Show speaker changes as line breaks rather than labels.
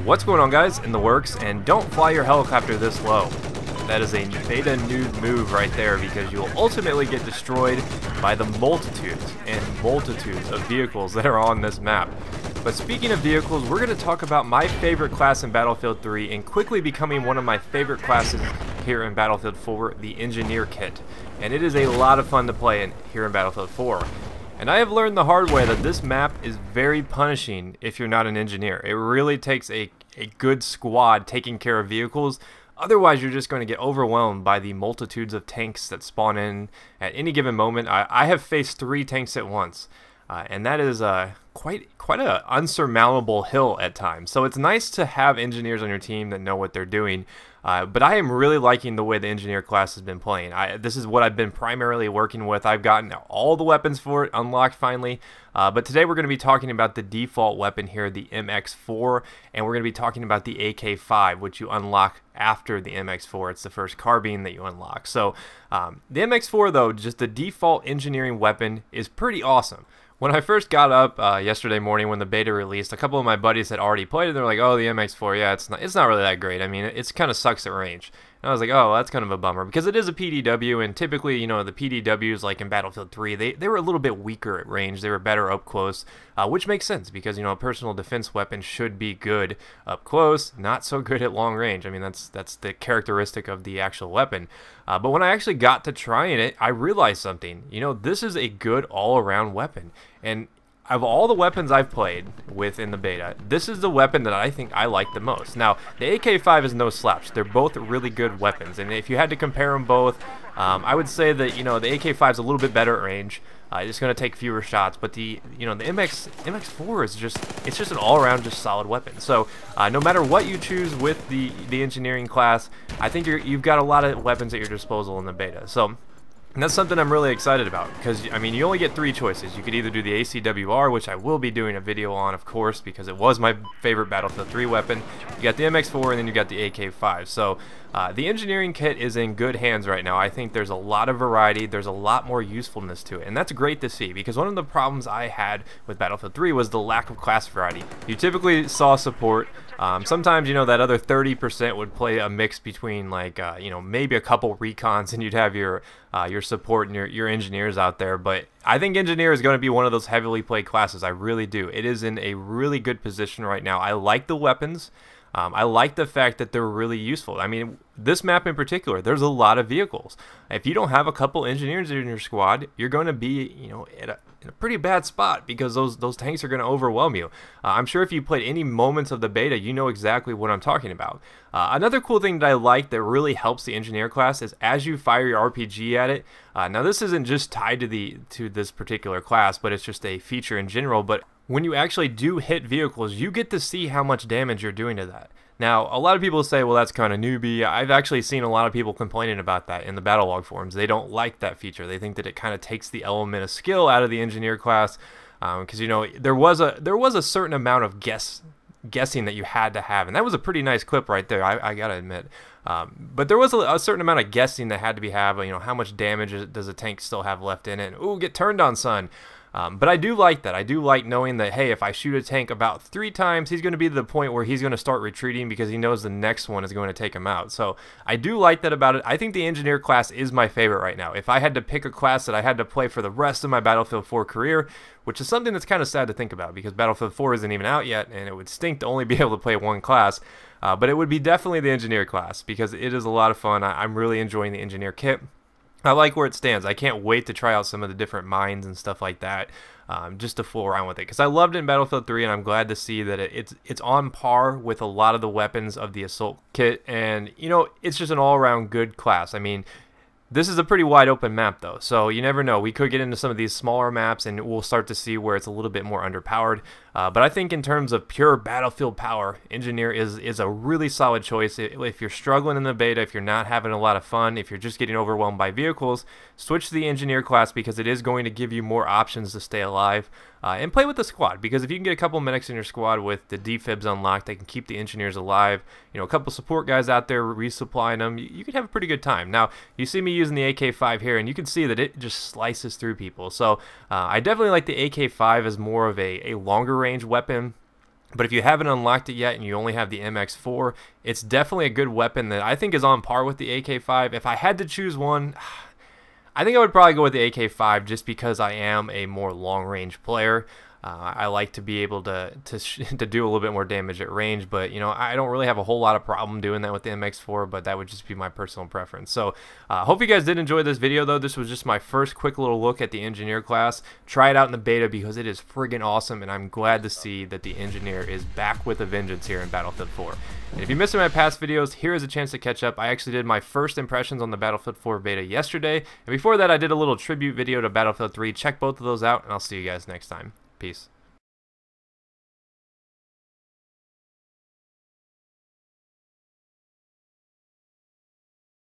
What's going on, guys? In the works, and don't fly your helicopter this low. That is a beta noob move right there, because you'll ultimately get destroyed by the multitudes and multitudes of vehicles that are on this map. But speaking of vehicles, we're going to talk about my favorite class in Battlefield 3 and quickly becoming one of my favorite classes here in Battlefield 4, the Engineer Kit. And it is a lot of fun to play in here in Battlefield 4. And I have learned the hard way that this map is very punishing if you're not an engineer. It really takes a good squad taking care of vehicles. Otherwise, you're just going to get overwhelmed by the multitudes of tanks that spawn in at any given moment. I have faced 3 tanks at once, and that is quite an unsurmountable hill at times. So it's nice to have engineers on your team that know what they're doing. But I am really liking the way the engineer class has been playing. This is what I've been primarily working with. I've gotten all the weapons for it unlocked finally. But today we're going to be talking about the default weapon here, the MX4, and we're going to be talking about the AK5, which you unlock after the MX4. It's the first carbine that you unlock. So the MX4, though, just the default engineering weapon, is pretty awesome. When I first got up yesterday morning when the beta released, a couple of my buddies had already played it. They're like, "Oh, the MX4, yeah, it's not really that great. I mean, it's kind of sucks at range." And I was like, "Oh, well, that's kind of a bummer," because it is a PDW, and typically, you know, the PDWs like in Battlefield 3, they were a little bit weaker at range. They were better up close, which makes sense because, you know, a personal defense weapon should be good up close, not so good at long range. I mean, that's the characteristic of the actual weapon. But when I actually got to trying it, I realized something. You know, this is a good all-around weapon. And of all the weapons I've played with in the beta, this is the weapon that I think I like the most. Now, the AK5 is no slouch. They're both really good weapons. And if you had to compare them both, I would say that, you know, the AK5 is a little bit better at range. It's going to take fewer shots, but the MX4 is just an all-around just solid weapon. So no matter what you choose with the engineering class, I think you've got a lot of weapons at your disposal in the beta. So and that's something I'm really excited about because, I mean, you only get 3 choices. You could either do the acw-r, which I will be doing a video on, of course, because it was my favorite Battlefield 3 weapon. You got the MX4, and then you got the AK5. So the engineering kit is in good hands right now. I think there's a lot of variety. There's a lot more usefulness to it, and that's great to see because one of the problems I had with Battlefield 3 was the lack of class variety. You typically saw support. Sometimes, you know, that other 30% would play a mix between, like, you know, maybe a couple recons, and you'd have your support and your engineers out there. But I think engineer is going to be one of those heavily played classes. I really do. It is in a really good position right now. I like the weapons. I like the fact that they're really useful. I mean, this map in particular, there's a lot of vehicles. If you don't have a couple engineers in your squad, you're going to be, you know, in a pretty bad spot because those tanks are going to overwhelm you. I'm sure if you played any moments of the beta, you know exactly what I'm talking about. Another cool thing that I like that really helps the engineer class is as you fire your RPG at it. Now, this isn't just tied to this particular class, but it's just a feature in general. But when you actually do hit vehicles, you get to see how much damage you're doing to that. Now, a lot of people say, well, that's kind of newbie. I've actually seen a lot of people complaining about that in the battle log forums. They don't like that feature. They think that it kind of takes the element of skill out of the engineer class because, you know, there was a certain amount of guessing that you had to have, and that was a pretty nice clip right there, I gotta admit. But there was a certain amount of guessing that had to be had. You know, how much damage does a tank still have left in it? And, ooh, get turned on, son. But I do like that. I do like knowing that, hey, if I shoot a tank about 3 times, he's going to be to the point where he's going to start retreating because he knows the next one is going to take him out. So I do like that about it. I think the engineer class is my favorite right now. If I had to pick a class that I had to play for the rest of my Battlefield 4 career, which is something that's kind of sad to think about because Battlefield 4 isn't even out yet, and it would stink to only be able to play one class, but it would be definitely the engineer class because it is a lot of fun. I'm really enjoying the engineer kit. I like where it stands. I can't wait to try out some of the different mines and stuff like that, just to fool around with it. Because I loved it in Battlefield 3, and I'm glad to see that it's on par with a lot of the weapons of the assault kit. And, you know, it's just an all-around good class. I mean, this is a pretty wide open map, though, so you never know. We could get into some of these smaller maps, and we'll start to see where it's a little bit more underpowered. But I think in terms of pure Battlefield power, Engineer is a really solid choice. If you're struggling in the beta, if you're not having a lot of fun, if you're just getting overwhelmed by vehicles, switch to the Engineer class because it is going to give you more options to stay alive. And play with the squad, because if you can get a couple medics in your squad with the defibs unlocked, they can keep the engineers alive. You know, a couple support guys out there resupplying them. You could have a pretty good time. Now, you see me using the AK5 here, and you can see that it just slices through people. So I definitely like the AK5 as more of a longer range weapon. But if you haven't unlocked it yet and you only have the MX4, it's definitely a good weapon that I think is on par with the AK5. If I had to choose one, I think I would probably go with the AK5 just because I am a more long-range player. I like to be able to do a little bit more damage at range, but you know, I don't really have a whole lot of problem doing that with the MX4, but that would just be my personal preference. So hope you guys did enjoy this video though. This was just my first quick little look at the Engineer class. Try it out in the beta because it is friggin' awesome, and I'm glad to see that the Engineer is back with a vengeance here in Battlefield 4. And if you missed my past videos, here is a chance to catch up. I actually did my first impressions on the Battlefield 4 beta yesterday, and before that I did a little tribute video to Battlefield 3. Check both of those out, and I'll see you guys next time. Peace.